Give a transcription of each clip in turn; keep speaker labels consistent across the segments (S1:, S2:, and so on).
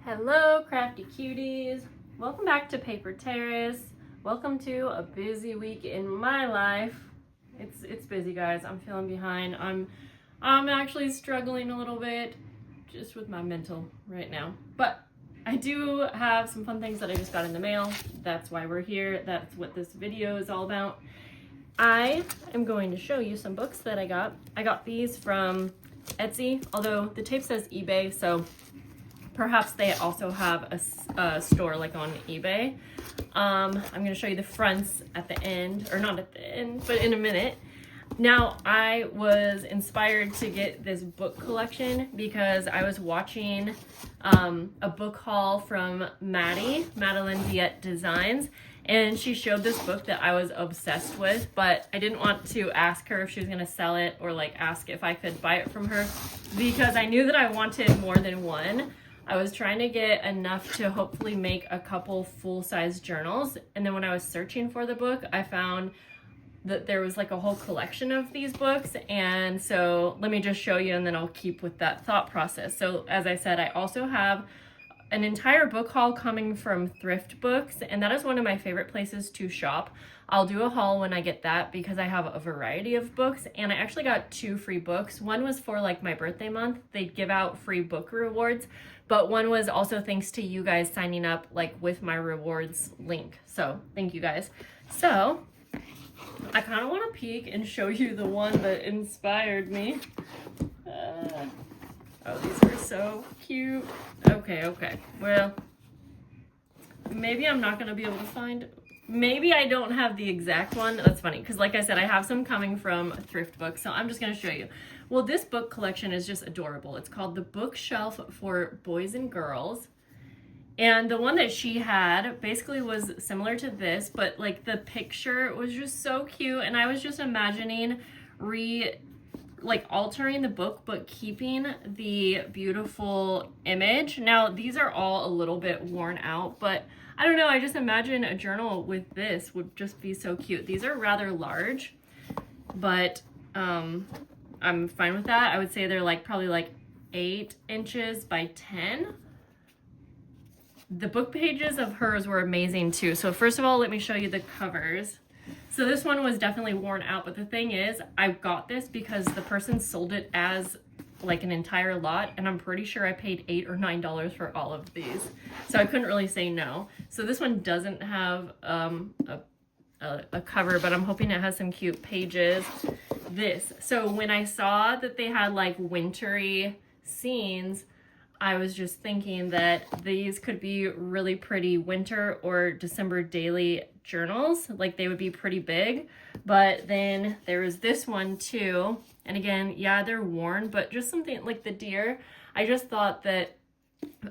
S1: Hello, crafty cuties. Welcome back to Paper Terrace. Welcome to a busy week in my life. It's busy, guys. I'm feeling behind. I'm actually struggling a little bit just with my mental right now. But I do have some fun things that I just got in the mail. That's why we're here. That's what this video is all about. I am going to show you some books that I got. I got these from Etsy, although the tape says eBay, so perhaps they also have a store like on eBay. I'm going to show you the fronts at the end, or not at the end, but in a minute. Now, I was inspired to get this book collection because I was watching a book haul from Madeline Viette Designs, and she showed this book that I was obsessed with, but I didn't want to ask her if she was going to sell it or like ask if I could buy it from her because I knew that I wanted more than one. I was trying to get enough to hopefully make a couple full-size journals, and then when I was searching for the book, I found that there was like a whole collection of these books, and so let me just show you and then I'll keep with that thought process. So as I said, I also have an entire book haul coming from Thrift Books, and that is one of my favorite places to shop. I'll do a haul when I get that because I have a variety of books, and I actually got 2 free books. One was for like my birthday month. They give out free book rewards, but one was also thanks to you guys signing up like with my rewards link. So thank you guys. So I kind of want to peek and show you the one that inspired me. Oh, these are so cute. Okay. Well, maybe I'm not going to be able to find... Maybe I don't have the exact one. That's funny, because like I said, I have some coming from Thrift Books, so I'm just going to show you. Well, this book collection is just adorable. It's called The Bookshelf for Boys and Girls. And the one that she had basically was similar to this, but like the picture was just so cute, and I was just imagining altering the book but keeping the beautiful image. Now these are all a little bit worn out, but I don't know, I just imagine a journal with this would just be so cute. These are rather large, but I'm fine with that. I would say they're like probably like 8 inches by 10. The book pages of hers were amazing too. So first of all, let me show you the covers. So this one was definitely worn out, but the thing is, I got this because the person sold it as like an entire lot, and I'm pretty sure I paid $8 or $9 for all of these. So I couldn't really say no. So this one doesn't have a cover, but I'm hoping it has some cute pages. So when I saw that they had like wintry scenes, I was just thinking that these could be really pretty winter or December daily journals. Like they would be pretty big. But then there was this one too. And again, yeah, they're worn, but just something like the deer. I just thought that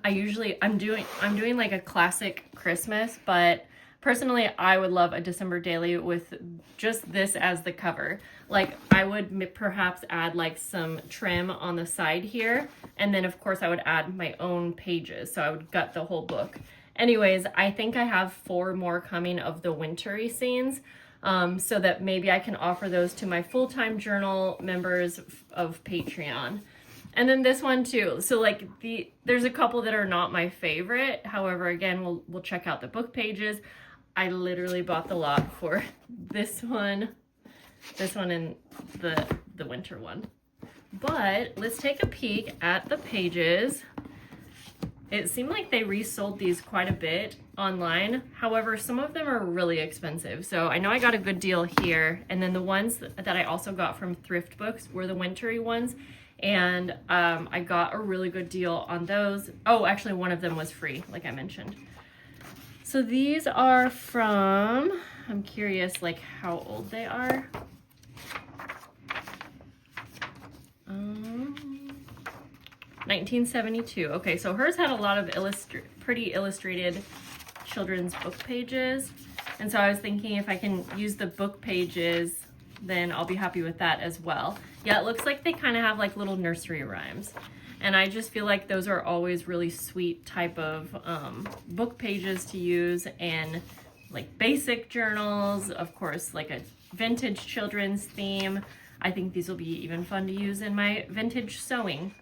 S1: I'm doing like a classic Christmas, but personally, I would love a December daily with just this as the cover. Like I would perhaps add like some trim on the side here. And then of course I would add my own pages. So I would gut the whole book. Anyways, I think I have 4 more coming of the wintry scenes. So that maybe I can offer those to my full-time journal members of Patreon. And then this one too. So like there's a couple that are not my favorite. However, again, we'll check out the book pages. I literally bought the lot for this one, and the winter one. But let's take a peek at the pages. It seemed like they resold these quite a bit online. However, some of them are really expensive. So I know I got a good deal here. And then the ones that I also got from Thrift Books were the wintry ones. And I got a really good deal on those. Oh, actually one of them was free, like I mentioned. So these are from, I'm curious like how old they are. 1972. Okay, so hers had a lot of pretty illustrated children's book pages. And so I was thinking if I can use the book pages, then I'll be happy with that as well. Yeah, it looks like they kind of have like little nursery rhymes. And I just feel like those are always really sweet type of book pages to use, and like basic journals, of course, like a vintage children's theme. I think these will be even fun to use in my vintage sewing.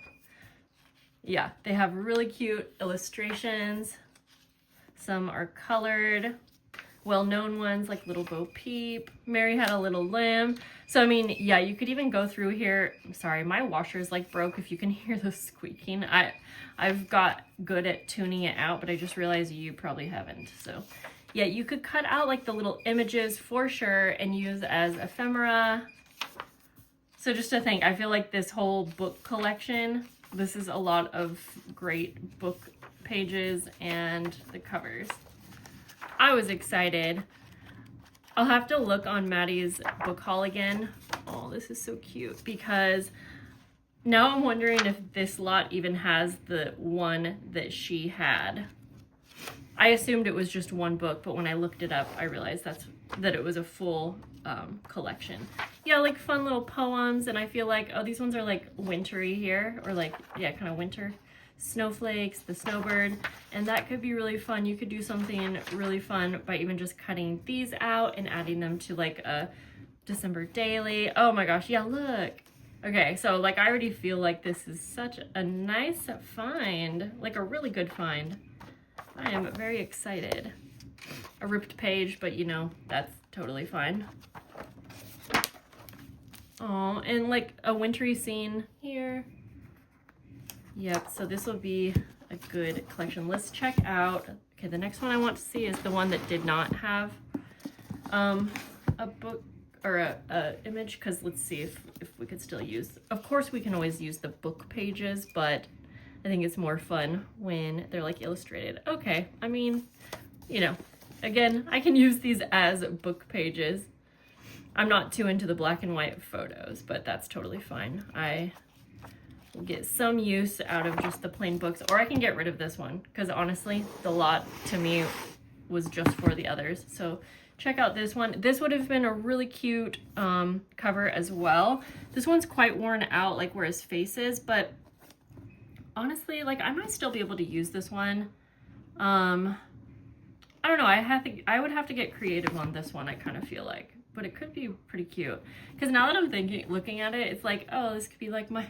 S1: Yeah, they have really cute illustrations. Some are colored. Well-known ones like Little Bo Peep, Mary Had a Little Lamb. So I mean, yeah, you could even go through here. I'm sorry, my washer's like broke if you can hear the squeaking. I've got good at tuning it out, but I just realized you probably haven't. So yeah, you could cut out like the little images for sure and use as ephemera. So just to think, I feel like this whole book collection, this is a lot of great book pages and the covers. I was excited. I'll have to look on Maddie's book haul again. Oh, this is so cute, because now I'm wondering if this lot even has the one that she had. I assumed it was just one book, but when I looked it up, I realized that it was a full collection. Yeah, like fun little poems, and I feel like, oh, these ones are like wintry here, or like, yeah, kind of winter. Snowflakes, the snowbird, and that could be really fun. You could do something really fun by even just cutting these out and adding them to like a December daily. Oh my gosh, yeah, look. Okay, so like I already feel like this is such a nice find, like a really good find. I am very excited. A ripped page, but you know, that's totally fine. Oh, and like a wintry scene here. Yep, so this will be a good collection. Let's check out, okay, the next one I want to see is the one that did not have a book or a image, because let's see if we could still use, of course we can always use the book pages, but I think it's more fun when they're like illustrated. Okay, I mean, you know, again, I can use these as book pages. I'm not too into the black and white photos, but that's totally fine. I get some use out of just the plain books, or I can get rid of this one, because honestly the lot to me was just for the others. So check out this one. This would have been a really cute cover as well. This one's quite worn out, like where his face is, but honestly, like I might still be able to use this one. I don't know, I would have to get creative on this one, I kind of feel like, but it could be pretty cute, because now that I'm looking at it, it's like, oh, this could be like my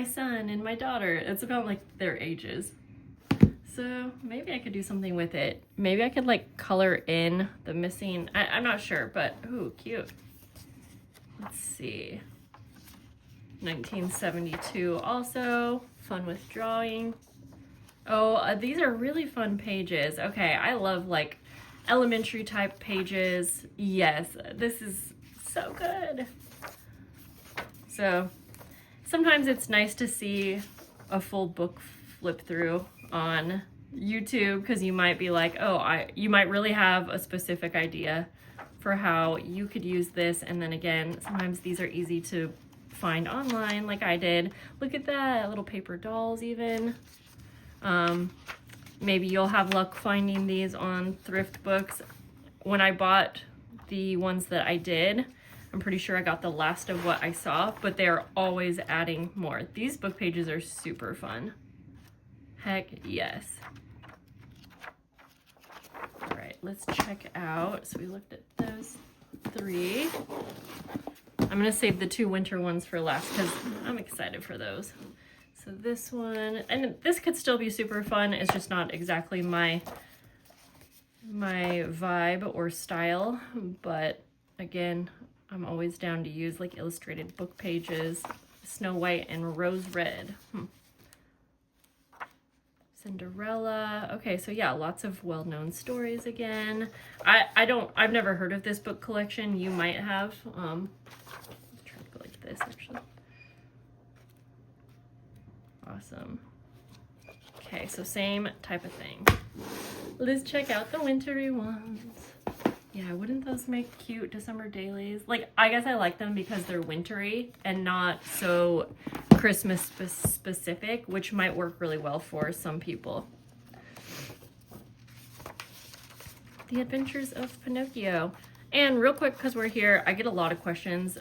S1: son and my daughter. It's about like their ages. So maybe I could do something with it. Maybe I could like color in the missing, I'm not sure, but ooh, cute. Let's see. 1972 also, fun with drawing. Oh, these are really fun pages. Okay, I love like elementary type pages. Yes, this is so good. So sometimes it's nice to see a full book flip through on YouTube, because you might be like, oh, you might really have a specific idea for how you could use this. And then again, sometimes these are easy to find online like I did. Look at that, little paper dolls even. Maybe you'll have luck finding these on thrift books. When I bought the ones that I did, I'm pretty sure I got the last of what I saw, but they're always adding more. These book pages are super fun. Heck yes. All right, let's check out. So we looked at those three. I'm gonna save the two winter ones for last, because I'm excited for those. So this one, and this could still be super fun. It's just not exactly my vibe or style, but again, I'm always down to use like illustrated book pages. Snow White and Rose Red. Cinderella. Okay, so yeah, lots of well-known stories again. I've never heard of this book collection. You might have. Let's try to go like this actually. Awesome. Okay, so same type of thing. Let's check out the wintry ones. Yeah, wouldn't those make cute December dailies? Like, I guess I like them because they're wintry and not so Christmas specific, which might work really well for some people. The Adventures of Pinocchio. And real quick, because we're here, I get a lot of questions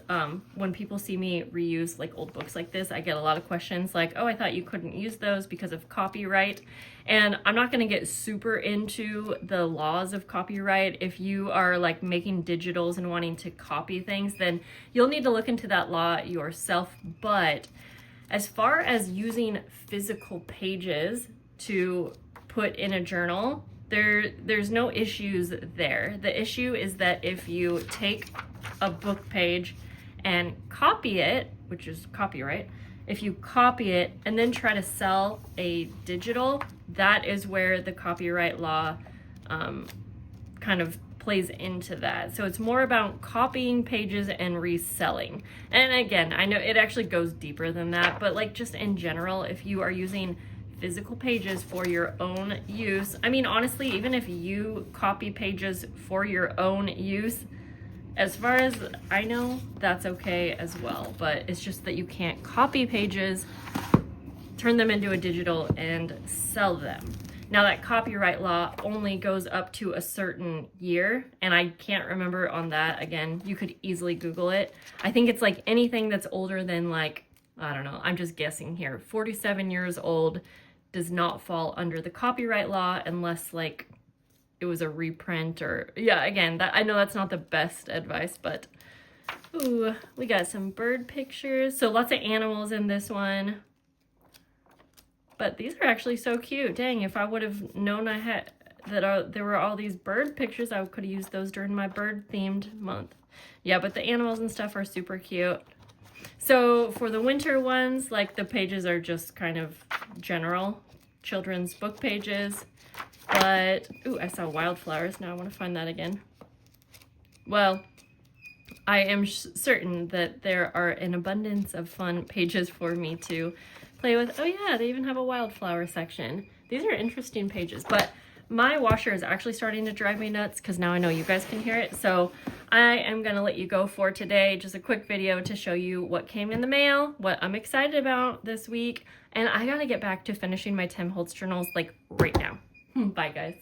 S1: when people see me reuse like old books like this. I get a lot of questions like, oh, I thought you couldn't use those because of copyright. And I'm not going to get super into the laws of copyright. If you are like making digitals and wanting to copy things, then you'll need to look into that law yourself. But As far as using physical pages to put in a journal, there's no issues there. The issue is that if you take a book page and copy it, which is copyright, if you copy it and then try to sell a digital, that is where the copyright law kind of plays into that. So it's more about copying pages and reselling. And again, I know it actually goes deeper than that, but like just in general, if you are using physical pages for your own use, I mean, honestly, even if you copy pages for your own use, as far as I know, that's okay as well. But it's just that you can't copy pages, turn them into a digital, and sell them. Now that copyright law only goes up to a certain year, and I can't remember on that. Again, you could easily Google it. I think it's like anything that's older than like, I don't know, I'm just guessing here, 47 years old does not fall under the copyright law unless like it was a reprint or, yeah, again, that I know that's not the best advice, but ooh, we got some bird pictures. So lots of animals in this one. But these are actually so cute. Dang, if I would have known I had that there were all these bird pictures, I could have used those during my bird themed month. Yeah, but the animals and stuff are super cute. So for the winter ones, like the pages are just kind of general children's book pages. But, ooh, I saw wildflowers. Now I want to find that again. Well, I am certain that there are an abundance of fun pages for me to play with. Oh yeah, they even have a wildflower section. These are interesting pages, but my washer is actually starting to drive me nuts because now I know you guys can hear it. So I am going to let you go for today. Just a quick video to show you what came in the mail, what I'm excited about this week. And I got to get back to finishing my Tim Holtz journals like right now. Bye guys.